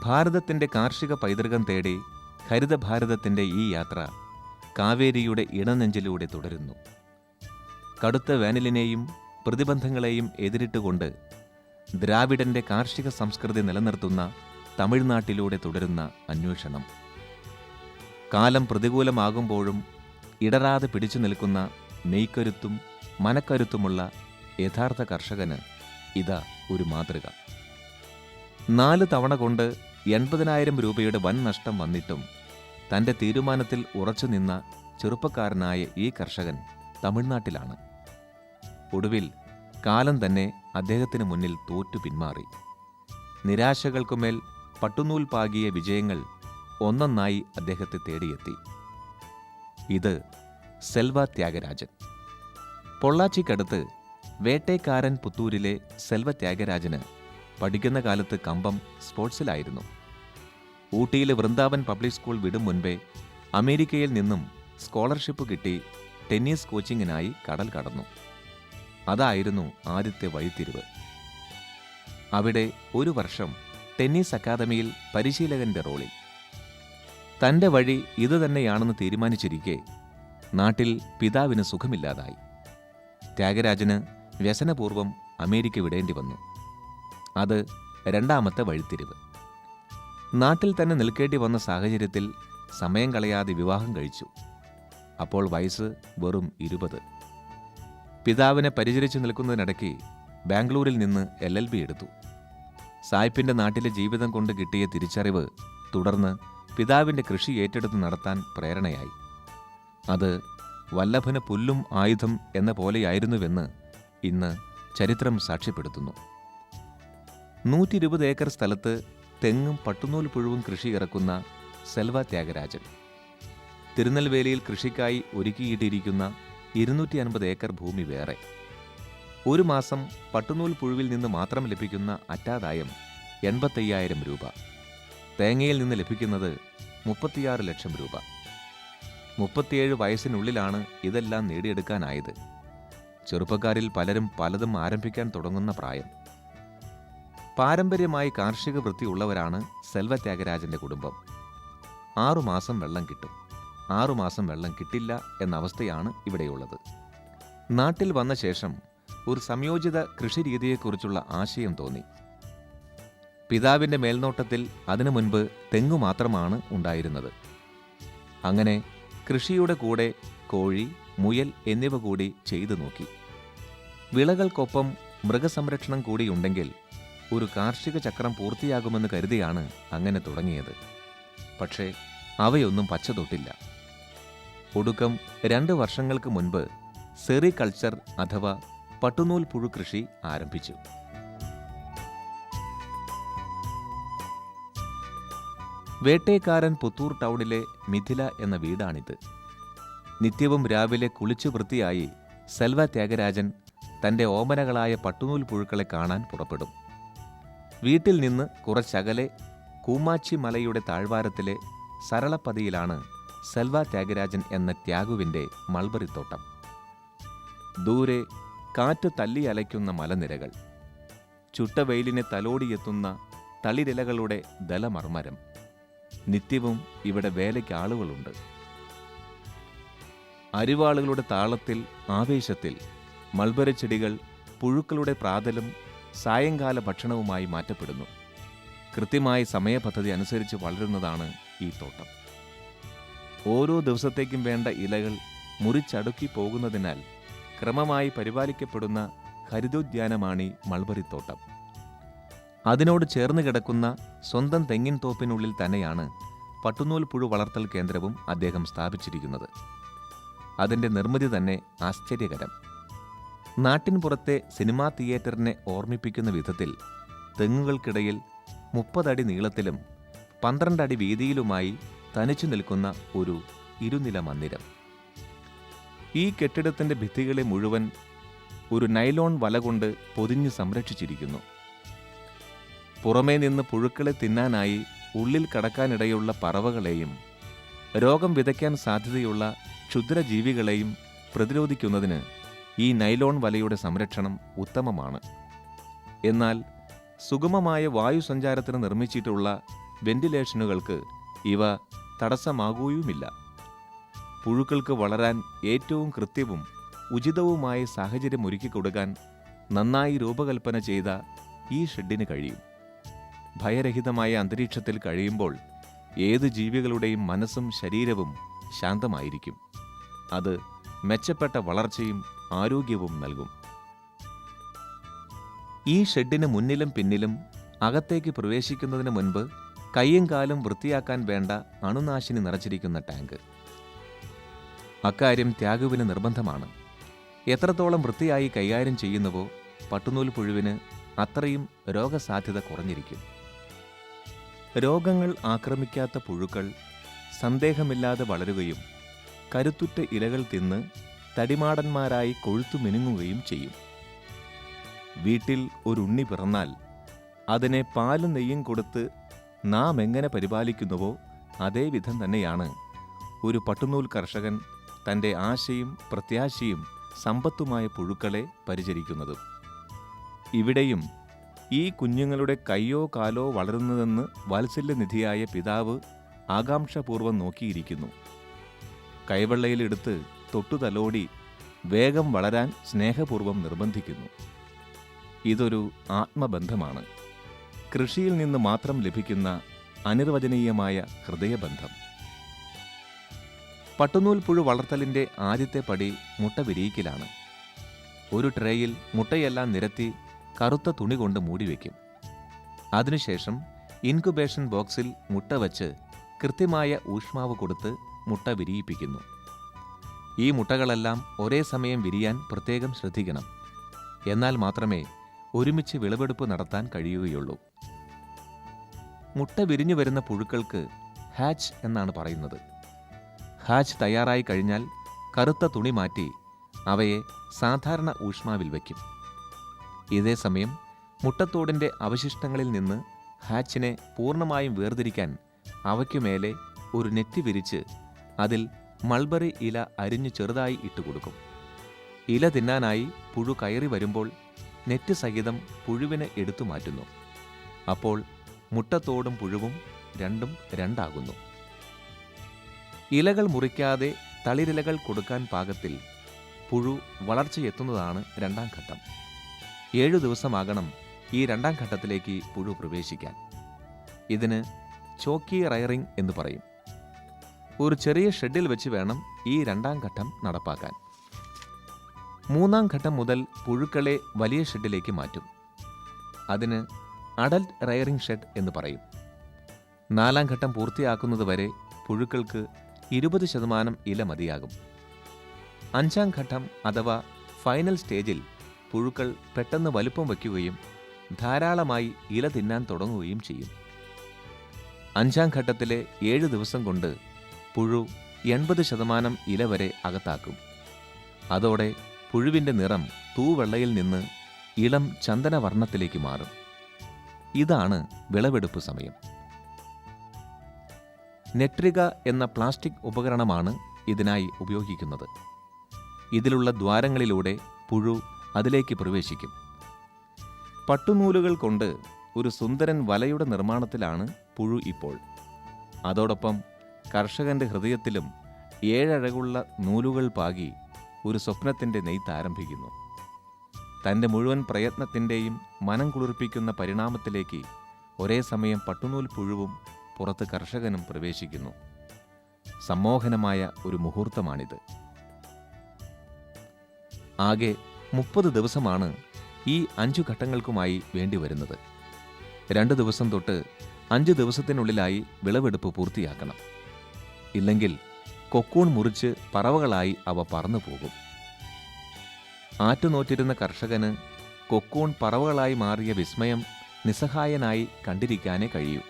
ഭാരതത്തിൻ്റെ കാർഷിക പൈതൃകം തേടി ഹരിതഭാരതത്തിൻ്റെ ഈ യാത്ര കാവേരിയുടെ ഇടനെഞ്ചിലൂടെ തുടരുന്നു. കടുത്ത വേനലിനെയും പ്രതിബന്ധങ്ങളെയും എതിരിട്ടുകൊണ്ട് ദ്രാവിഡന്റെ കാർഷിക സംസ്കൃതി നിലനിർത്തുന്ന തമിഴ്നാട്ടിലൂടെ തുടരുന്ന അന്വേഷണം. കാലം പ്രതികൂലമാകുമ്പോഴും ഇടറാതെ പിടിച്ചു നിൽക്കുന്ന മെയ്ക്കരുത്തും മനക്കരുത്തുമുള്ള യഥാർത്ഥ കർഷകന് ഇതാ ഒരു മാതൃക. 4 തവണ കൊണ്ട് 80,000 രൂപയുടെ വൻ നഷ്ടം വന്നിട്ടും തൻ്റെ തീരുമാനത്തിൽ ഉറച്ചുനിന്ന ചെറുപ്പക്കാരനായ ഈ കർഷകൻ തമിഴ്നാട്ടിലാണ്. ഒടുവിൽ കാലം തന്നെ അദ്ദേഹത്തിന് മുന്നിൽ തോറ്റു പിന്മാറി. നിരാശകൾക്കുമേൽ പട്ടുനൂൽ പാകിയ വിജയങ്ങൾ ഒന്നൊന്നായി അദ്ദേഹത്തെ തേടിയെത്തി. ഇത് സെൽവ ത്യാഗരാജൻ. പൊള്ളാച്ചിക്കടുത്ത് വേട്ടേക്കാരൻ പുത്തൂരിലെ സെൽവ ത്യാഗരാജന് പഠിക്കുന്ന കാലത്ത് കമ്പം സ്പോർട്സിലായിരുന്നു. ഊട്ടിയിലെ വൃന്ദാവൻ പബ്ലിക് സ്കൂൾ വിടും മുൻപേ അമേരിക്കയിൽ നിന്നും സ്കോളർഷിപ്പ് കിട്ടി ടെന്നീസ് കോച്ചിങ്ങിനായി കടൽ കടന്നു. അതായിരുന്നു ആദ്യത്തെ വഴിത്തിരിവ്. അവിടെ 1 വർഷം ടെന്നീസ് അക്കാദമിയിൽ പരിശീലകന്റെ റോളിൽ. തൻ്റെ വഴി ഇതുതന്നെയാണെന്ന് തീരുമാനിച്ചിരിക്കെ നാട്ടിൽ പിതാവിന് സുഖമില്ലാതായി. ത്യാഗരാജന് വ്യസനപൂർവ്വം അമേരിക്ക വിടേണ്ടി വന്നു. അത് 2ാമത്തെ വഴിത്തിരിവ്. നാട്ടിൽ തന്നെ നിൽക്കേണ്ടി വന്ന സാഹചര്യത്തിൽ സമയം കളയാതെ വിവാഹം കഴിച്ചു. അപ്പോൾ വയസ്സ് വെറും 20. പിതാവിനെ പരിചരിച്ചു നിൽക്കുന്നതിനിടയ്ക്ക് ബാംഗ്ലൂരിൽ നിന്ന് LLB എടുത്തു. സായിപ്പിൻ്റെ നാട്ടിലെ ജീവിതം കൊണ്ട് കിട്ടിയ തിരിച്ചറിവ് തുടർന്ന് പിതാവിൻ്റെ കൃഷി ഏറ്റെടുത്ത് നടത്താൻ പ്രേരണയായി. അത് വല്ലഭന് പുല്ലും ആയുധം എന്ന പോലെയായിരുന്നുവെന്ന് ഇന്ന് ചരിത്രം സാക്ഷ്യപ്പെടുത്തുന്നു. 120 ഏക്കർ സ്ഥലത്ത് തെങ്ങും പട്ടുനൂൽ പുഴുവും കൃഷി ഇറക്കുന്ന സെൽവ ത്യാഗരാജൻ തിരുനെൽവേലിയിൽ കൃഷിക്കായി ഒരുക്കിയിട്ടിരിക്കുന്ന 250 ഏക്കർ ഭൂമി വേറെ. 1 മാസം പട്ടുനൂൽ പുഴുവിൽ നിന്ന് മാത്രം ലഭിക്കുന്ന അറ്റാദായം 85,000 രൂപ. തേങ്ങയിൽ നിന്ന് ലഭിക്കുന്നത് 36 ലക്ഷം രൂപ. 37 വയസ്സിനുള്ളിലാണ് ഇതെല്ലാം നേടിയെടുക്കാനായത്. ചെറുപ്പക്കാരിൽ പലരും പലതും ആരംഭിക്കാൻ തുടങ്ങുന്ന പ്രായം. പാരമ്പര്യമായി കാർഷിക വൃത്തിയുള്ളവരാണ് സെൽവ ത്യാഗരാജന്റെ കുടുംബം. 6 മാസം വെള്ളം കിട്ടും, 6 മാസം വെള്ളം കിട്ടില്ല എന്ന അവസ്ഥയാണ് ഇവിടെയുള്ളത്. നാട്ടിൽ വന്ന ശേഷം ഒരു സംയോജിത കൃഷിരീതിയെക്കുറിച്ചുള്ള ആശയം തോന്നി. പിതാവിൻ്റെ മേൽനോട്ടത്തിൽ അതിനു മുൻപ് തെങ്ങു മാത്രമാണ് ഉണ്ടായിരുന്നത്. അങ്ങനെ കൃഷിയുടെ കൂടെ കോഴി, മുയൽ എന്നിവ കൂടി ചെയ്തു നോക്കി. വിളകൾക്കൊപ്പം മൃഗസംരക്ഷണം കൂടിയുണ്ടെങ്കിൽ ഒരു കാർഷിക ചക്രം പൂർത്തിയാകുമെന്ന് കരുതിയാണ് അങ്ങനെ തുടങ്ങിയത്. പക്ഷേ അവയൊന്നും പച്ച തൊട്ടില്ല. ഒടുക്കം 2 വർഷങ്ങൾക്ക് മുൻപ് സെറികൾച്ചർ അഥവാ പട്ടുനൂൽ പുഴു കൃഷി ആരംഭിച്ചു. വേട്ടേക്കാരൻ പുത്തൂർ ടൗണിലെ മിഥില എന്ന വീടാണിത്. നിത്യവും രാവിലെ കുളിച്ചു വൃത്തിയായി സെൽവ ത്യാഗരാജൻ തൻ്റെ ഓമനകളായ പട്ടുനൂൽ പുഴുക്കളെ കാണാൻ പുറപ്പെടും. വീട്ടിൽ നിന്ന് കുറച്ചകലെ കൂമാച്ചി മലയുടെ താഴ്വാരത്തിലെ സരളപ്പതിയിലാണ് സെൽവ ത്യാഗരാജൻ എന്ന ത്യാഗുവിൻ്റെ മൾബറിത്തോട്ടം. ദൂരെ കാറ്റ് തല്ലിയലയ്ക്കുന്ന മലനിരകൾ, ചുട്ടവെയിലിനെ തലോടിയെത്തുന്ന തളിരിലകളുടെ ദലമർമരം. നിത്യവും ഇവിടെ വേലയ്ക്ക് ആളുകളുണ്ട്. അരിവാളുകളുടെ താളത്തിൽ, ആവേശത്തിൽ മൾബറിച്ചെടികൾ പുഴുക്കളുടെ പ്രാതലും സായങ്കാല ഭക്ഷണവുമായി മാറ്റപ്പെടുന്നു. കൃത്യമായ സമയപദ്ധതി അനുസരിച്ച് വളരുന്നതാണ് ഈ തോട്ടം. ഓരോ ദിവസത്തേക്കും വേണ്ട ഇലകൾ മുറിച്ചടുക്കി പോകുന്നതിനാൽ ക്രമമായി പരിപാലിക്കപ്പെടുന്ന ഹരിതോദ്യാനമാണീ മൾബറിത്തോട്ടം. അതിനോട് ചേർന്ന് കിടക്കുന്ന സ്വന്തം തെങ്ങിൻ തോപ്പിനുള്ളിൽ തന്നെയാണ് പട്ടുനൂൽ പുഴു വളർത്തൽ കേന്ദ്രവും അദ്ദേഹം സ്ഥാപിച്ചിരിക്കുന്നത്. അതിൻ്റെ നിർമ്മിതി തന്നെ ആശ്ചര്യകരം. നാട്ടിൻപുറത്തെ സിനിമാ തിയേറ്ററിനെ ഓർമ്മിപ്പിക്കുന്ന വിധത്തിൽ തെങ്ങുകൾക്കിടയിൽ 30 അടി നീളത്തിലും 12 അടി വീതിയിലുമായി തനിച്ചു നിൽക്കുന്ന ഒരു ഇരുനില മന്ദിരം. ഈ കെട്ടിടത്തിൻ്റെ ഭിത്തികളെ മുഴുവൻ ഒരു നൈലോൺ വല കൊണ്ട് പൊതിഞ്ഞ് സംരക്ഷിച്ചിരിക്കുന്നു. പുറമേ നിന്ന് പുഴുക്കളെ തിന്നാനായി ഉള്ളിൽ കടക്കാനിടയുള്ള പറവകളെയും രോഗം വിതയ്ക്കാൻ സാധ്യതയുള്ള ക്ഷുദ്രജീവികളെയും പ്രതിരോധിക്കുന്നതിന് ഈ നൈലോൺ വലയുടെ സംരക്ഷണം ഉത്തമമാണ്. എന്നാൽ സുഗമമായ വായുസഞ്ചാരത്തിന് നിർമ്മിച്ചിട്ടുള്ള വെന്റിലേഷനുകൾക്ക് ഇവ തടസ്സമാകുകയുമില്ല. പുഴുക്കൾക്ക് വളരാൻ ഏറ്റവും കൃത്യവും ഉചിതവുമായ സാഹചര്യം ഒരുക്കിക്കൊടുക്കാൻ നന്നായി രൂപകൽപ്പന ചെയ്ത ഈ ഷെഡിന് കഴിയും. ഭയരഹിതമായ അന്തരീക്ഷത്തിൽ കഴിയുമ്പോൾ ഏത് ജീവികളുടെയും മനസ്സും ശരീരവും ശാന്തമായിരിക്കും. അത് മെച്ചപ്പെട്ട വളർച്ചയും ആരോഗ്യവും നൽകും. ഈ ഷെഡിന് മുന്നിലും പിന്നിലും അകത്തേക്ക് പ്രവേശിക്കുന്നതിന് മുൻപ് കൈയും കാലും വൃത്തിയാക്കാൻ വേണ്ട അണുനാശിനി നിറച്ചിരിക്കുന്ന ടാങ്ക്. അക്കാര്യം ത്യാഗുവിന് നിർബന്ധമാണ്. എത്രത്തോളം വൃത്തിയായി കൈകാര്യം ചെയ്യുന്നുവോ പട്ടുനൂൽ പുഴുവിന് അത്രയും രോഗസാധ്യത കുറഞ്ഞിരിക്കും. രോഗങ്ങൾ ആക്രമിക്കാത്ത പുഴുക്കൾ സന്ദേഹമില്ലാതെ വളരുകയും കരുത്തുറ്റ ഇലകൾ തിന്ന് തടിമാടന്മാരായി കൊഴുത്തു മിനുങ്ങുകയും ചെയ്യും. വീട്ടിൽ ഒരു ഉണ്ണി പിറന്നാൽ അതിനെ പാലും നെയ്യും കൊടുത്ത് നാം എങ്ങനെ പരിപാലിക്കുന്നുവോ അതേവിധം തന്നെയാണ് ഒരു പട്ടുനൂൽ കർഷകൻ തൻ്റെ ആശയും പ്രത്യാശയും സമ്പത്തുമായ പുഴുക്കളെ പരിചരിക്കുന്നതും. ഇവിടെയും ഈ കുഞ്ഞുങ്ങളുടെ കയ്യോ കാലോ വളരുന്നതെന്ന് വാത്സല്യനിധിയായ പിതാവ് ആകാംക്ഷാപൂർവ്വം നോക്കിയിരിക്കുന്നു. കൈവെള്ളയിലെടുത്ത് തൊട്ടു തലോടി വേഗം വളരാൻ സ്നേഹപൂർവ്വം നിർബന്ധിക്കുന്നു. ഇതൊരു ആത്മബന്ധമാണ്. കൃഷിയിൽ നിന്ന് മാത്രം ലഭിക്കുന്ന അനിർവചനീയമായ ഹൃദയബന്ധം. പട്ടുനൂൽ പുഴു വളർത്തലിൻ്റെ ആദ്യത്തെ പടി മുട്ട വിരിയിക്കലാണ്. ഒരു ട്രേയിൽ മുട്ടയെല്ലാം നിരത്തി കറുത്ത തുണി കൊണ്ട് മൂടിവെക്കും. അതിനുശേഷം ഇൻകുബേഷൻ ബോക്സിൽ മുട്ട വച്ച് കൃത്യമായ ഊഷ്മാവ് കൊടുത്ത് മുട്ട വിരിയിപ്പിക്കുന്നു. ഈ മുട്ടകളെല്ലാം ഒരേ സമയം വിരിയാൻ പ്രത്യേകം ശ്രദ്ധിക്കണം. എന്നാൽ മാത്രമേ ഒരുമിച്ച് വിളവെടുപ്പ് നടത്താൻ കഴിയുകയുള്ളൂ. മുട്ട വിരിഞ്ഞു വരുന്ന പുഴുക്കൾക്ക് ഹാച്ച് എന്നാണ് പറയുന്നത്. ഹാച്ച് തയ്യാറായി കഴിഞ്ഞാൽ കറുത്ത തുണി മാറ്റി അവയെ സാധാരണ ഊഷ്മാവിൽ വയ്ക്കും. ഇതേസമയം മുട്ടത്തോടിൻ്റെ അവശിഷ്ടങ്ങളിൽ നിന്ന് ഹാച്ചിനെ പൂർണ്ണമായും വേർതിരിക്കാൻ അവയ്ക്കുമേലെ ഒരു നെറ്റ് വിരിച്ച് അതിൽ മൾബറി ഇല അരിഞ്ഞു ചെറുതായി ഇട്ടുകൊടുക്കും. ഇല തിന്നാനായി പുഴു കയറി വരുമ്പോൾ നെറ്റ് സഹിതം പുഴുവിനെ എടുത്തു മാറ്റുന്നു. അപ്പോൾ മുട്ടത്തോടും പുഴുവും രണ്ടും രണ്ടാകുന്നു. ഇലകൾ മുറിക്കാതെ തളിരിലകൾ കൊടുക്കാൻ പാകത്തിൽ പുഴു വളർച്ചയെത്തുന്നതാണ് രണ്ടാം ഘട്ടം. 7 ദിവസമാകണം ഈ രണ്ടാം ഘട്ടത്തിലേക്ക് പുഴു പ്രവേശിക്കാൻ. ഇതിന് ചോക്കി റയറിംഗ് എന്ന് പറയും. ഒരു ചെറിയ ഷെഡിൽ വെച്ച് വേണം ഈ രണ്ടാം ഘട്ടം നടപ്പാക്കാൻ. 3-ാം ഘട്ടം മുതൽ പുഴുക്കളെ വലിയ ഷെഡിലേക്ക് മാറ്റും. അതിന് അഡൽട്ട് റയറിംഗ് ഷെഡ് എന്ന് പറയും. 4-ാം ഘട്ടം പൂർത്തിയാക്കുന്നതുവരെ പുഴുക്കൾക്ക് 20% ഇല മതിയാകും. 5-ാം ഘട്ടം അഥവാ ഫൈനൽ സ്റ്റേജിൽ പുഴുക്കൾ പെട്ടെന്ന് വലുപ്പം വയ്ക്കുകയും ധാരാളമായി ഇല തിന്നാൻ തുടങ്ങുകയും ചെയ്യും. 5-ാം ഘട്ടത്തിലെ 7 ദിവസം കൊണ്ട് പുഴു 80% ഇല വരെ അകത്താക്കും. അതോടെ പുഴുവിൻ്റെ നിറം തൂവെള്ളയിൽ നിന്ന് ഇളം ചന്ദനവർണ്ണത്തിലേക്ക് മാറും. ഇതാണ് വിളവെടുപ്പ് സമയം. നെട്രിക എന്ന പ്ലാസ്റ്റിക് ഉപകരണമാണ് ഇതിനായി ഉപയോഗിക്കുന്നത്. ഇതിലുള്ള ദ്വാരങ്ങളിലൂടെ പുഴു അതിലേക്ക് പ്രവേശിക്കും. പട്ടുനൂലുകൾ കൊണ്ട് ഒരു സുന്ദരൻ വലയുടെ നിർമ്മാണത്തിലാണ് പുഴു ഇപ്പോൾ. അതോടൊപ്പം കർഷകന്റെ ഹൃദയത്തിലും 7 അഴകുള്ള നൂലുകൾ പാകി ഒരു സ്വപ്നത്തിൻ്റെ നെയ്ത്ത് ആരംഭിക്കുന്നു. തൻ്റെ മുഴുവൻ പ്രയത്നത്തിൻ്റെയും മനം കുളിർപ്പിക്കുന്ന പരിണാമത്തിലേക്ക് ഒരേ സമയം പട്ടുനൂൽ പുഴുവും പുറത്ത് കർഷകനും പ്രവേശിക്കുന്നു. സമ്മോഹനമായ ഒരു മുഹൂർത്തമാണിത്. ആകെ 30 ദിവസമാണ് ഈ 5 ഘട്ടങ്ങൾക്കുമായി വേണ്ടിവരുന്നത്. 2 ദിവസം തൊട്ട് 5 ദിവസത്തിനുള്ളിലായി വിളവെടുപ്പ് പൂർത്തിയാക്കണം. ഇല്ലെങ്കിൽ കൊക്കൂൺ മുറിച്ച് പറവകളായി അവ പറന്നു പോകും. ആറ്റുനോറ്റിരുന്ന കർഷകന് കൊക്കൂൺ പറവകളായി മാറിയ വിസ്മയം നിസ്സഹായനായി കണ്ടിരിക്കാനേ കഴിയൂ.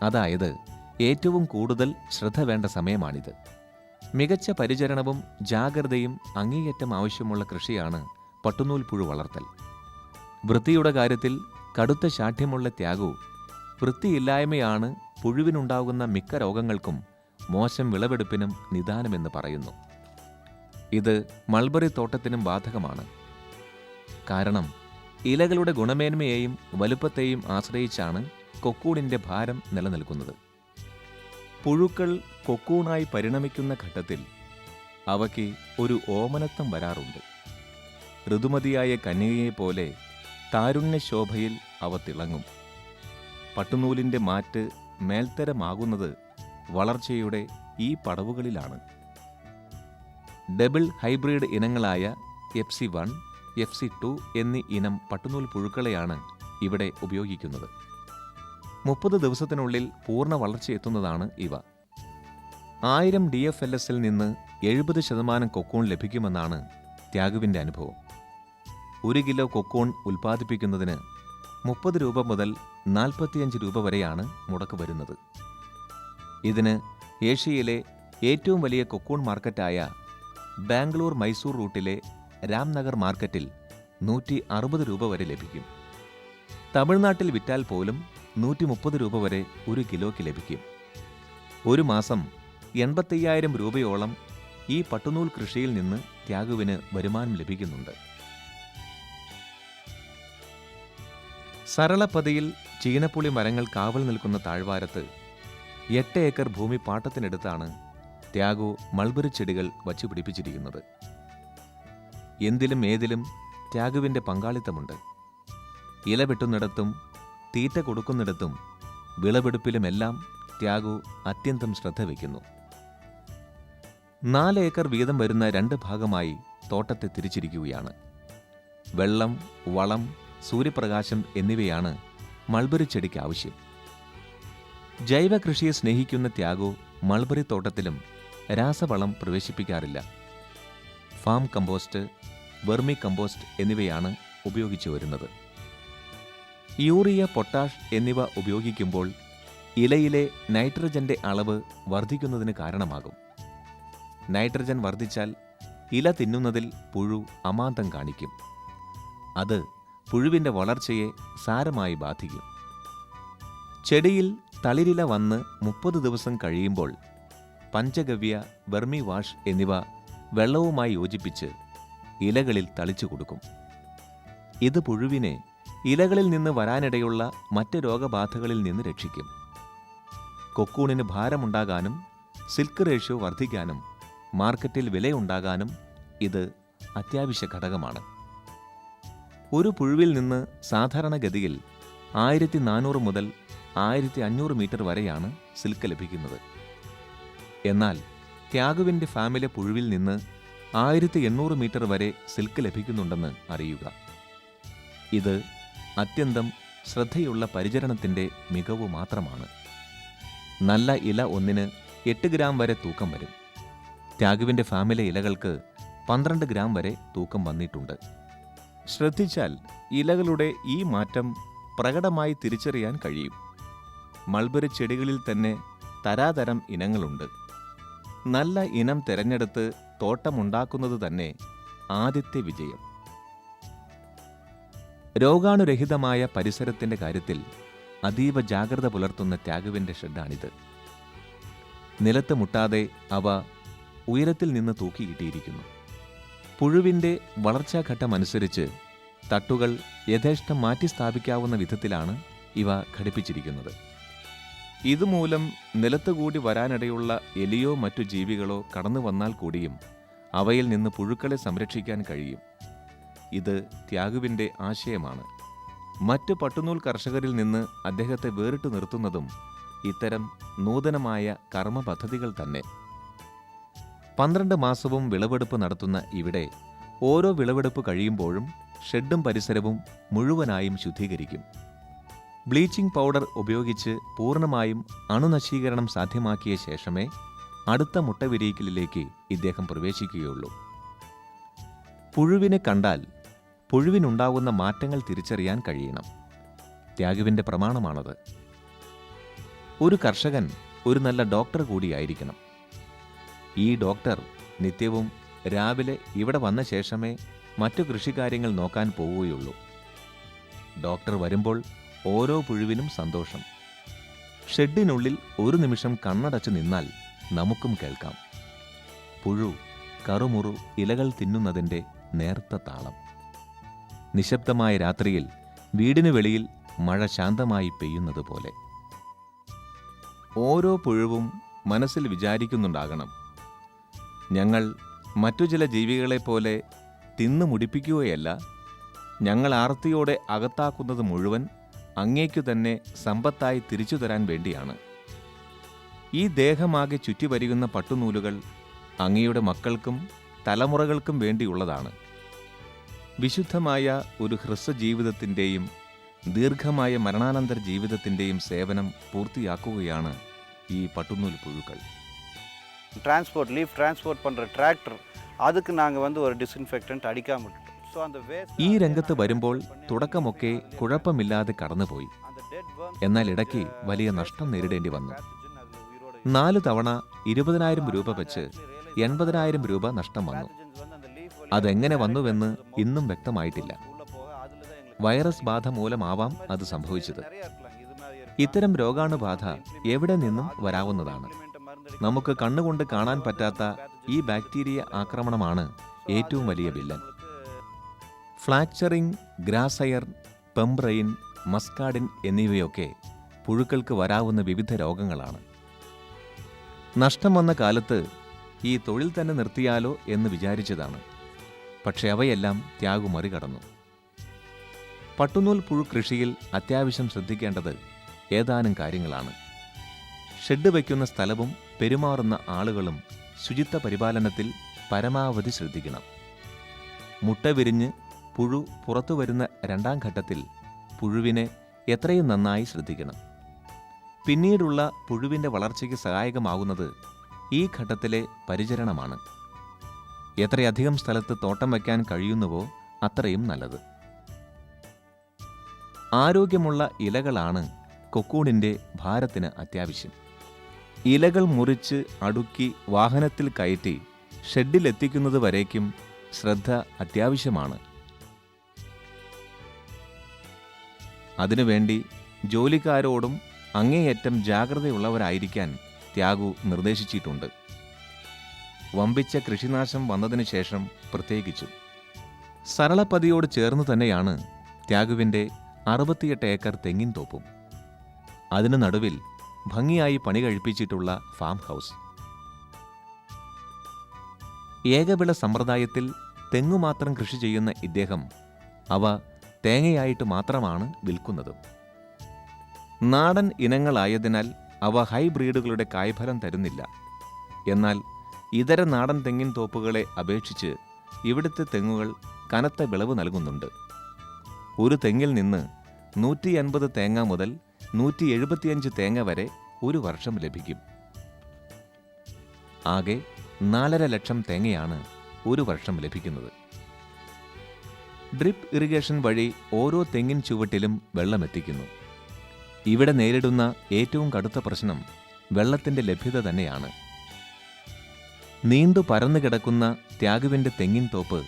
അതായത് ഏറ്റവും കൂടുതൽ ശ്രദ്ധ വേണ്ട സമയമാണിത്. മികച്ച പരിചരണവും ജാഗ്രതയും അങ്ങേയറ്റം ആവശ്യമുള്ള കൃഷിയാണ് പട്ടുനൂൽ പുഴു വളർത്തൽ. വൃത്തിയുടെ കാര്യത്തിൽ കടുത്ത ശാഠ്യമുള്ള ത്യാഗു. വൃത്തിയില്ലായ്മയാണ് പുഴുവിനുണ്ടാകുന്ന മിക്ക രോഗങ്ങൾക്കും മോശം വിളവെടുപ്പിനും നിദാനമെന്ന് പറയുന്നു. ഇത് മൾബറി തോട്ടത്തിനും ബാധകമാണ്. കാരണം ഇലകളുടെ ഗുണമേന്മയെയും വലുപ്പത്തെയും ആശ്രയിച്ചാണ് കൊക്കൂണിൻ്റെ ഭാരം നിലനിൽക്കുന്നത്. പുഴുക്കൾ കൊക്കൂണായി പരിണമിക്കുന്ന ഘട്ടത്തിൽ അവയ്ക്ക് ഒരു ഓമനത്വം വരാറുണ്ട്. ഋതുമതിയായ കന്യകയെപ്പോലെ താരുണ്യശോഭയിൽ അവ തിളങ്ങും. പട്ടുനൂലിൻ്റെ മാറ്റ് മേൽത്തരമാകുന്നത് വളർച്ചയുടെ ഈ പടവുകളിലാണ്. ഡബിൾ ഹൈബ്രിഡ് ഇനങ്ങളായ FC1, FC2 എന്നീ ഇനം പട്ടുനൂൽ പുഴുക്കളെയാണ് ഇവിടെ ഉപയോഗിക്കുന്നത്. 30 ദിവസത്തിനുള്ളിൽ പൂർണ്ണ വളർച്ചയെത്തുന്നതാണ് ഇവ. 1000 DFLSൽ നിന്ന് 70% കൊക്കൂൺ ലഭിക്കുമെന്നാണ് ത്യാഗുവിൻ്റെ അനുഭവം. 1 കിലോ കൊക്കൂൺ ഉൽപ്പാദിപ്പിക്കുന്നതിന് 30 രൂപ മുതൽ 45 രൂപ വരെയാണ് മുടക്ക് വരുന്നത്. ഇതിന് ഏഷ്യയിലെ ഏറ്റവും വലിയ കൊക്കൂൺ മാർക്കറ്റായ ബാംഗ്ലൂർ മൈസൂർ റൂട്ടിലെ രാംനഗർ മാർക്കറ്റിൽ 160 രൂപ വരെ ലഭിക്കും. തമിഴ്നാട്ടിൽ വിറ്റാൽ പോലും 130 രൂപ വരെ 1 കിലോയ്ക്ക് ലഭിക്കും. ഒരു മാസം 85,000 രൂപയോളം ഈ പട്ടുനൂൽ കൃഷിയിൽ നിന്ന് ത്യാഗുവിന് വരുമാനം ലഭിക്കുന്നുണ്ട്. സരളപതിയിൽ ചീനപ്പുളി മരങ്ങൾ കാവൽ നിൽക്കുന്ന താഴ്വാരത്ത് 8 ഏക്കർ ഭൂമി പാട്ടത്തിനെടുത്താണ് ത്യാഗു മൾബറി ചെടികൾ വച്ചുപിടിപ്പിച്ചിരിക്കുന്നത്. എന്തിലും ഏതിലും ത്യാഗുവിൻ്റെ പങ്കാളിത്തമുണ്ട്. ഇല വെട്ടുന്നിടത്തും തീറ്റ കൊടുക്കുന്നിടത്തും വിളവെടുപ്പിലുമെല്ലാം ത്യാഗു അത്യന്തം ശ്രദ്ധ വയ്ക്കുന്നു. 4 ഏക്കർ വീതം വരുന്ന 2 ഭാഗമായി തോട്ടത്തെ തിരിച്ചിരിക്കുകയാണ്. വെള്ളം, വളം, സൂര്യപ്രകാശം എന്നിവയാണ് മൾബറി ചെടിക്ക് ആവശ്യം. ജൈവ കൃഷിയെ സ്നേഹിക്കുന്ന ത്യാഗു മൾബറി തോട്ടത്തിലും രാസവളം പ്രവേശിപ്പിക്കാറില്ല. ഫാം കമ്പോസ്റ്റ്, വെർമി കമ്പോസ്റ്റ് എന്നിവയാണ് ഉപയോഗിച്ചു വരുന്നത്. യൂറിയ, പൊട്ടാഷ് എന്നിവ ഉപയോഗിക്കുമ്പോൾ ഇലയിലെ നൈട്രജന്റെ അളവ് വർദ്ധിക്കുന്നതിന് കാരണമാകും. നൈട്രജൻ വർദ്ധിച്ചാൽ ഇല തിന്നുന്നതിൽ പുഴു അമാന്തം കാണിക്കും. അത് പുഴുവിൻ്റെ വളർച്ചയെ സാരമായി ബാധിക്കും. ചെടിയിൽ തളിരില വന്ന് 30 ദിവസം കഴിയുമ്പോൾ പഞ്ചഗവ്യ, വെർമി വാഷ് എന്നിവ വെള്ളവുമായി യോജിപ്പിച്ച് ഇലകളിൽ തളിച്ചു കൊടുക്കും. ഇത് പുഴുവിനെ ഇലകളിൽ നിന്ന് വരാനിടയുള്ള മറ്റ് രോഗബാധകളിൽ നിന്ന് രക്ഷിക്കും. കൊക്കൂണിന് ഭാരമുണ്ടാകാനും സിൽക്ക് റേഷ്യോ വർദ്ധിക്കാനും മാർക്കറ്റിൽ വിലയുണ്ടാകാനും ഇത് അത്യാവശ്യ ഘടകമാണ്. ഒരു പുഴുവിൽ നിന്ന് സാധാരണഗതിയിൽ 1400 മുതൽ 1500 മീറ്റർ വരെയാണ് സിൽക്ക് ലഭിക്കുന്നത്. എന്നാൽ ത്യാഗുവിൻ്റെ ഫാമിലെ പുഴുവിൽ നിന്ന് 1800 മീറ്റർ വരെ സിൽക്ക് ലഭിക്കുന്നുണ്ടെന്ന് അറിയുക. ഇത് അത്യന്തം ശ്രദ്ധയുള്ള പരിചരണത്തിൻ്റെ മികവ് മാത്രമാണ്. നല്ല ഇല ഒന്നിന് 8 ഗ്രാം വരെ തൂക്കം വരും. ത്യാഗുവിൻ്റെ ഫാമിലെ ഇലകൾക്ക് 12 ഗ്രാം വരെ തൂക്കം വന്നിട്ടുണ്ട്. ശ്രദ്ധിച്ചാൽ ഇലകളുടെ ഈ മാറ്റം പ്രകടമായി തിരിച്ചറിയാൻ കഴിയും. മൾബറി ചെടികളിൽ തന്നെ തരാതരം ഇനങ്ങളുണ്ട്. നല്ല ഇനം തിരഞ്ഞെടുത്ത് തോട്ടമുണ്ടാക്കുന്നത് തന്നെ ആദ്യത്തെ വിജയം. രോഗാണുരഹിതമായ പരിസരത്തിൻ്റെ കാര്യത്തിൽ അതീവ ജാഗ്രത പുലർത്തുന്ന ത്യാഗുവിൻ്റെ ഷെഡാണിത്. നിലത്ത് മുട്ടാതെ അവ ഉയരത്തിൽ നിന്ന് തൂക്കിയിട്ടിരിക്കുന്നു. പുഴുവിൻ്റെ വളർച്ചാഘട്ടമനുസരിച്ച് തട്ടുകൾ യഥേഷ്ടം മാറ്റി സ്ഥാപിക്കാവുന്ന വിധത്തിലാണ് ഇവ ഘടിപ്പിച്ചിരിക്കുന്നത്. ഇതുമൂലം നിലത്തുകൂടി വരാനിടയുള്ള എലിയോ മറ്റു ജീവികളോ കടന്നു വന്നാൽ കൂടിയും അവയിൽ നിന്ന് പുഴുക്കളെ സംരക്ഷിക്കാൻ കഴിയും. ഇത് ത്യാഗുവിൻ്റെ ആശയമാണ്. മറ്റ് പട്ടുനൂൽ കർഷകരിൽ നിന്ന് അദ്ദേഹത്തെ വേറിട്ടു നിർത്തുന്നതും ഇത്തരം നൂതനമായ കർമ്മ പദ്ധതികൾ തന്നെ. 12 മാസവും വിളവെടുപ്പ് നടത്തുന്ന ഇവിടെ ഓരോ വിളവെടുപ്പ് കഴിയുമ്പോഴും ഷെഡും പരിസരവും മുഴുവനായും ശുദ്ധീകരിക്കും. ബ്ലീച്ചിംഗ് പൗഡർ ഉപയോഗിച്ച് പൂർണ്ണമായും അണുനശീകരണം സാധ്യമാക്കിയ ശേഷമേ അടുത്ത മുട്ട വിരിയിക്കലിലേക്ക് ഇദ്ദേഹം പ്രവേശിക്കുകയുള്ളൂ. പുഴുവിനെ കണ്ടാൽ പുഴുവിനുണ്ടാകുന്ന മാറ്റങ്ങൾ തിരിച്ചറിയാൻ കഴിയണം. ത്യാഗുവിൻ്റെ പ്രമാണമാണത്. ഒരു കർഷകൻ ഒരു നല്ല ഡോക്ടർ കൂടിയായിരിക്കണം. ഈ ഡോക്ടർ നിത്യവും രാവിലെ ഇവിടെ വന്ന ശേഷമേ മറ്റു കൃഷിക്കാര്യങ്ങൾ നോക്കാൻ പോവുകയുള്ളൂ. ഡോക്ടർ വരുമ്പോൾ ഓരോ പുഴുവിനും സന്തോഷം. ഷെഡിനുള്ളിൽ ഒരു നിമിഷം കണ്ണടച്ചു നിന്നാൽ നമുക്കും കേൾക്കാം പുഴു കറുമുറു ഇലകൾ തിന്നുന്നതിൻ്റെ നേർത്ത താളം. നിശബ്ദമായ രാത്രിയിൽ വീടിനു വെളിയിൽ മഴ ശാന്തമായി പെയ്യുന്നത് പോലെ. ഓരോ പുഴുവും മനസ്സിൽ വിചാരിക്കുന്നുണ്ടാകണം, ഞങ്ങൾ മറ്റു ചില ജീവികളെപ്പോലെ തിന്നു മുടിപ്പിക്കുകയല്ല, ഞങ്ങൾ ആർത്തിയോടെ അകത്താക്കുന്നത് മുഴുവൻ അങ്ങേക്കു തന്നെ സമ്പത്തായി തിരിച്ചു തരാൻ വേണ്ടിയാണ്. ഈ ദേഹമാകെ ചുറ്റിവരികുന്ന പട്ടുനൂലുകൾ അങ്ങയുടെ മക്കൾക്കും തലമുറകൾക്കും വേണ്ടിയുള്ളതാണ്. വിശുദ്ധമായ ഒരു ഹ്രസ്വജീവിതത്തിൻ്റെയും ദീർഘമായ മരണാനന്തര ജീവിതത്തിൻ്റെയും സേവനം പൂർത്തിയാക്കുകയാണ് ഈ പട്ടുനൂൽ പുഴുക്കൾ. டிரான்ஸ்போர்ட் லீஃப் டிரான்ஸ்போர்ட் பண்ணுற டிராக்டர் அதுக்கு நாங்கள் ஒரு டிஸ்இன்ஃபெக்டன்ட் அடிக்காமல் விட்டோம். ஸோ அந்த வேஸ்ட் ഈ രംഗത്ത് വരുമ്പോൾ തുടക്കമൊക്കെ കുഴപ്പമില്ലാതെ കടന്നുപോയി. എന്നാൽ ഇടയ്ക്ക് വലിയ നഷ്ടം നേരിടേണ്ടി വന്നു. 4 തവണ 20,000 രൂപ വെച്ച് 80,000 രൂപ നഷ്ടം വന്നു. അതെങ്ങനെ വന്നുവെന്ന് ഇന്നും വ്യക്തമായിട്ടില്ല. വൈറസ് ബാധ മൂലമാവാം അത് സംഭവിച്ചത്. ഇത്തരം രോഗാണുബാധ എവിടെ നിന്നും വരാവുന്നതാണ്. നമുക്ക് കണ്ണുകൊണ്ട് കാണാൻ പറ്റാത്ത ഈ ബാക്ടീരിയ ആക്രമണമാണ് ഏറ്റവും വലിയ വില്ലൻ. ഫ്ലാക്ചറിംഗ്, ഗ്രാസയർ, പെംബ്രെയിൻ, മസ്കാഡിൻ എന്നിവയൊക്കെ പുഴുക്കൾക്ക് വരാവുന്ന വിവിധ രോഗങ്ങളാണ്. നഷ്ടം വന്ന കാലത്ത് ഈ തൊഴിൽ തന്നെ നിർത്തിയാലോ എന്ന് വിചാരിച്ചതാണ്. പക്ഷെ അവയെല്ലാം ത്യാഗു മറികടന്നു. പട്ടുനൂൽ പുഴു കൃഷിയിൽ അത്യാവശ്യം ശ്രദ്ധിക്കേണ്ടത് ഏതാനും കാര്യങ്ങളാണ്. ഷെഡ് വയ്ക്കുന്ന സ്ഥലവും പെരുമാറുന്ന ആളുകളും ശുചിത്വ പരിപാലനത്തിൽ പരമാവധി ശ്രദ്ധിക്കണം. മുട്ട വിരിഞ്ഞ് പുഴു പുറത്തു വരുന്ന 2ാം ഘട്ടത്തിൽ പുഴുവിനെ എത്രയും നന്നായി ശ്രദ്ധിക്കണം. പിന്നീടുള്ള പുഴുവിൻ്റെ വളർച്ചയ്ക്ക് സഹായകമാകുന്നത് ഈ ഘട്ടത്തിലെ പരിചരണമാണ്. എത്രയധികം സ്ഥലത്ത് തോട്ടം വയ്ക്കാൻ കഴിയുന്നുവോ അത്രയും നല്ലത്. ആരോഗ്യമുള്ള ഇലകളാണ് കൊക്കൂണിൻ്റെ ഭാരത്തിന് അത്യാവശ്യം. ഇലകൾ മുറിച്ച് അടുക്കി വാഹനത്തിൽ കയറ്റി ഷെഡിലെത്തിക്കുന്നത് വരേക്കും ശ്രദ്ധ അത്യാവശ്യമാണ്. അതിനുവേണ്ടി ജോലിക്കാരോടും അങ്ങേയറ്റം ജാഗ്രതയുള്ളവരായിരിക്കാൻ ത്യാഗു നിർദ്ദേശിച്ചിട്ടുണ്ട്. വമ്പിച്ച കൃഷിനാശം വന്നതിന് ശേഷം പ്രത്യേകിച്ചും. സരളപ്പതിയോട് ചേർന്ന് തന്നെയാണ് ത്യാഗുവിൻ്റെ 68 ഏക്കർ തെങ്ങിൻ തോപ്പും. അതിനു നടുവിൽ ഭംഗിയായി പണി കഴിപ്പിച്ചിട്ടുള്ള ഫാം ഹൗസ്. ഏകവിള സമ്പ്രദായത്തിൽ തെങ്ങുമാത്രം കൃഷി ചെയ്യുന്ന ഇദ്ദേഹം അവ തേങ്ങയായിട്ട് മാത്രമാണ് വിൽക്കുന്നത്. നാടൻ ഇനങ്ങളായതിനാൽ അവ ഹൈബ്രീഡുകളുടെ കായ്ഫലം തരുന്നില്ല. എന്നാൽ ഇതര നാടൻ തെങ്ങിൻ തോപ്പുകളെ അപേക്ഷിച്ച് ഇവിടുത്തെ തെങ്ങുകൾ കനത്ത വിളവ് നൽകുന്നുണ്ട്. ഒരു തെങ്ങിൽ നിന്ന് 150 തേങ്ങ മുതൽ 175 തേങ്ങ വരെ ഒരു വർഷം ലഭിക്കും. ആകെ 4.5 ലക്ഷം തേങ്ങയാണ് ഒരു വർഷം ലഭിക്കുന്നത്. ഡ്രിപ്പ് ഇറിഗേഷൻ വഴി ഓരോ തെങ്ങിൻ ചുവട്ടിലും വെള്ളമെത്തിക്കുന്നു. ഇവിടെ നേരിടുന്ന ഏറ്റവും കടുത്ത പ്രശ്നം വെള്ളത്തിൻ്റെ ലഭ്യത തന്നെയാണ്. നീണ്ടു പരന്നു കിടക്കുന്ന ത്യാഗുവിൻ്റെ തെങ്ങിൻ തോപ്പ്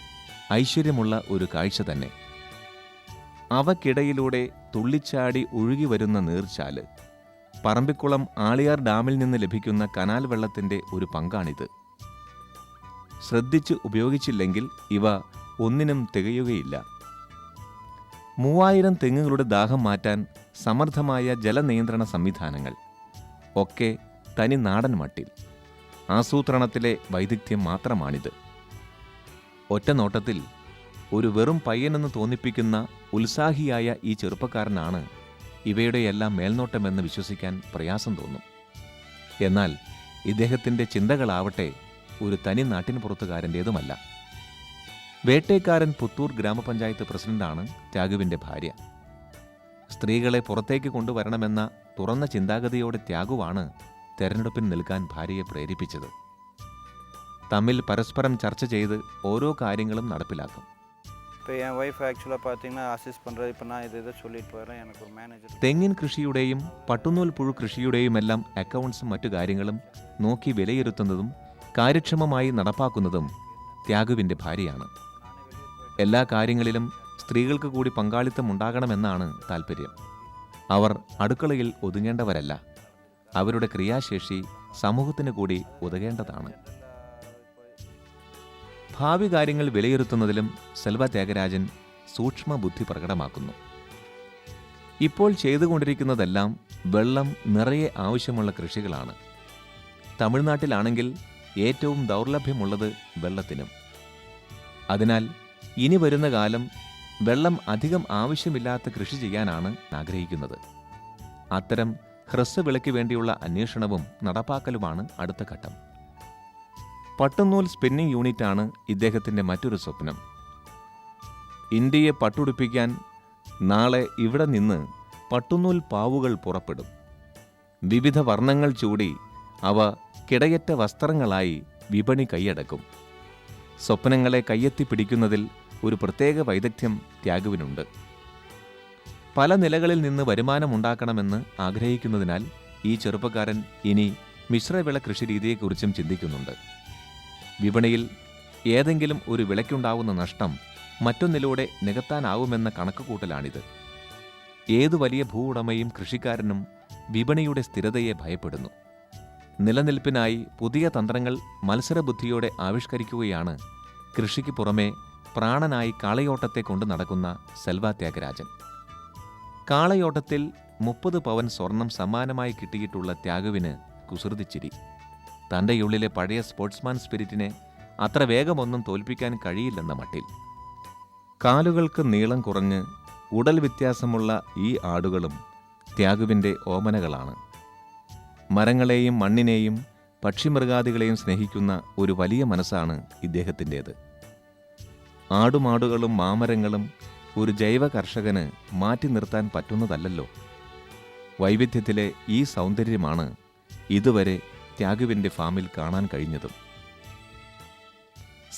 ഐശ്വര്യമുള്ള ഒരു കാഴ്ച തന്നെ. അവക്കിടയിലൂടെ തുള്ളിച്ചാടി ഒഴുകി വരുന്ന നീർച്ചാല്, പറമ്പിക്കുളം ആളിയാർ ഡാമിൽ നിന്ന് ലഭിക്കുന്ന കനാൽ വെള്ളത്തിൻ്റെ ഒരു പങ്കാണിത്. ശ്രദ്ധിച്ച് ഉപയോഗിച്ചില്ലെങ്കിൽ ഇവ ഒന്നിനും തികയുകയില്ല. 3000 തെങ്ങുകളുടെ ദാഹം മാറ്റാൻ സമർത്ഥമായ ജലനിയന്ത്രണ സംവിധാനങ്ങൾ ഒക്കെ തനി നാടൻ മട്ടിൽ. ആസൂത്രണത്തിലെ വൈദഗ്ധ്യം മാത്രമാണിത്. ഒറ്റനോട്ടത്തിൽ ഒരു വെറും പയ്യനെന്ന് തോന്നിപ്പിക്കുന്ന ഉത്സാഹിയായ ഈ ചെറുപ്പക്കാരനാണ് ഇവയുടെയെല്ലാം മേൽനോട്ടമെന്ന് വിശ്വസിക്കാൻ പ്രയാസം തോന്നും. എന്നാൽ ഇദ്ദേഹത്തിൻ്റെ ചിന്തകളാവട്ടെ ഒരു തനി നാട്ടിൻ പുറത്തുകാരൻ്റേതുമല്ല. വേട്ടേക്കാരൻ പുത്തൂർ ഗ്രാമപഞ്ചായത്ത് പ്രസിഡന്റാണ് ത്യാഗുവിൻ്റെ ഭാര്യ. സ്ത്രീകളെ പുറത്തേക്ക് കൊണ്ടുവരണമെന്ന തുറന്ന ചിന്താഗതിയോടെ ത്യാഗുവാണ് തെരഞ്ഞെടുപ്പിന് നിൽക്കാൻ ഭാര്യയെ പ്രേരിപ്പിച്ചത്. തമ്മിൽ പരസ്പരം ചർച്ച ചെയ്ത് ഓരോ കാര്യങ്ങളും നടപ്പിലാക്കും. இப்போ என் ஒய்ஃப் ஆக்சுவலாக பார்த்தீங்கன்னா அசிஸ்ட் பண்ணுறது. இப்போ நான் இதை சொல்லிட்டு வரேன். எனக்கு ஒரு மேனேஜர். തെങ്ങിൻ കൃഷിയുടെയും പട്ടുനൂൽ പുഴു കൃഷിയുടെയുമെല്ലാം അക്കൗണ്ട്സും മറ്റു കാര്യങ്ങളും നോക്കി വിലയിരുത്തുന്നതും കാര്യക്ഷമമായി നടപ്പാക്കുന്നതും ത്യാഗുവിൻ്റെ ഭാര്യയാണ്. എല്ലാ കാര്യങ്ങളിലും സ്ത്രീകൾക്ക് കൂടി പങ്കാളിത്തം ഉണ്ടാകണമെന്നാണ് താൽപ്പര്യം. അവർ അടുക്കളയിൽ ഒതുങ്ങേണ്ടവരല്ല. അവരുടെ ക്രിയാശേഷി സമൂഹത്തിന് കൂടി ഉതകേണ്ടതാണ്. ഭാവി കാര്യങ്ങൾ വിലയിരുത്തുന്നതിലും സെൽവ ത്യാഗരാജൻ സൂക്ഷ്മ ബുദ്ധി പ്രകടമാക്കുന്നു. ഇപ്പോൾ ചെയ്തുകൊണ്ടിരിക്കുന്നതെല്ലാം വെള്ളം നിറയെ ആവശ്യമുള്ള കൃഷികളാണ്. തമിഴ്നാട്ടിലാണെങ്കിൽ ഏറ്റവും ദൗർലഭ്യമുള്ളത് വെള്ളത്തിനും. അതിനാൽ ഇനി വരുന്ന കാലം വെള്ളം അധികം ആവശ്യമില്ലാത്ത കൃഷി ചെയ്യാനാണ് ആഗ്രഹിക്കുന്നത്. അത്തരം ഹ്രസ്വവിളയ്ക്ക് വേണ്ടിയുള്ള അന്വേഷണവും നടപ്പാക്കലുമാണ് അടുത്ത ഘട്ടം. പട്ടുനൂൽ സ്പിന്നിംഗ് യൂണിറ്റാണ് ഇദ്ദേഹത്തിൻ്റെ മറ്റൊരു സ്വപ്നം. ഇന്ത്യയെ പട്ടുടുപ്പിക്കാൻ നാളെ ഇവിടെ നിന്ന് പട്ടുനൂൽ പാവുകൾ പുറപ്പെടും. വിവിധ വർണ്ണങ്ങൾ ചൂടി അവ കിടയറ്റ വസ്ത്രങ്ങളായി വിപണി കൈയടക്കും. സ്വപ്നങ്ങളെ കയ്യെത്തിപ്പിടിക്കുന്നതിൽ ഒരു പ്രത്യേക വൈദഗ്ധ്യം ത്യാഗുവിനുണ്ട്. പല നിലകളിൽ നിന്ന് വരുമാനമുണ്ടാക്കണമെന്ന് ആഗ്രഹിക്കുന്നതിനാൽ ഈ ചെറുപ്പക്കാരൻ ഇനി മിശ്രവിള കൃഷിരീതിയെക്കുറിച്ചും ചിന്തിക്കുന്നുണ്ട്. വിപണിയിൽ ഏതെങ്കിലും ഒരു വിളയ്ക്കുണ്ടാവുന്ന നഷ്ടം മറ്റൊന്നിലൂടെ നികത്താനാവുമെന്ന കണക്കുകൂട്ടലാണിത്. ഏതു വലിയ ഭൂവുടമയും കൃഷിക്കാരനും വിപണിയുടെ സ്ഥിരതയെ ഭയപ്പെടുന്നു. നിലനിൽപ്പിനായി പുതിയ തന്ത്രങ്ങൾ മത്സരബുദ്ധിയോടെ ആവിഷ്കരിക്കുകയാണ് കൃഷിക്ക് പുറമെ പ്രാണനായി കാളയോട്ടത്തെ കൊണ്ട് നടക്കുന്ന സെൽവ ത്യാഗരാജൻ. കാളയോട്ടത്തിൽ 30 പവൻ സ്വർണം സമ്മാനമായി കിട്ടിയിട്ടുള്ള ത്യാഗുവിന് കുസൃതിച്ചിരി. തൻ്റെ ഉള്ളിലെ പഴയ സ്പോർട്സ്മാൻ സ്പിരിറ്റിനെ അത്ര വേഗമൊന്നും തോൽപ്പിക്കാൻ കഴിയില്ലെന്ന മട്ടിൽ. കാലുകൾക്ക് നീളം കുറഞ്ഞ് ഉടൽ വ്യത്യാസമുള്ള ഈ ആടുകളും ത്യാഗുവിൻ്റെ ഓമനകളാണ്. മരങ്ങളെയും മണ്ണിനെയും പക്ഷിമൃഗാദികളെയും സ്നേഹിക്കുന്ന ഒരു വലിയ മനസ്സാണ് ഇദ്ദേഹത്തിൻ്റേത്. ആടുമാടുകളും മാമരങ്ങളും ഒരു ജൈവ കർഷകന് മാറ്റി നിർത്താൻ പറ്റുന്നതല്ലല്ലോ. വൈവിധ്യത്തിലെ ഈ സൗന്ദര്യമാണ് ഇതുവരെ ത്യാഗുവിൻ്റെ ഫാമിൽ കാണാൻ കഴിഞ്ഞതും.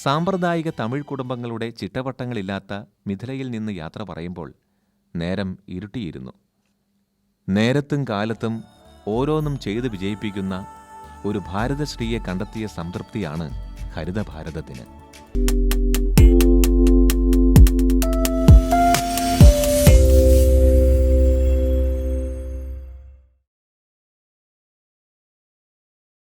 സാമ്പ്രദായിക തമിഴ് കുടുംബങ്ങളുടെ ചിട്ടവട്ടങ്ങളില്ലാത്ത മിഥിലയിൽ നിന്ന് യാത്ര പറയുമ്പോൾ നേരം ഇരുട്ടിയിരുന്നു. നേരത്തും കാലത്തും ഓരോന്നും ചെയ്ത് വിജയിപ്പിക്കുന്ന ഒരു ഭാരതശ്രീയെ കണ്ടെത്തിയ സംതൃപ്തിയാണ് ഹരിതഭാരതത്തിന്.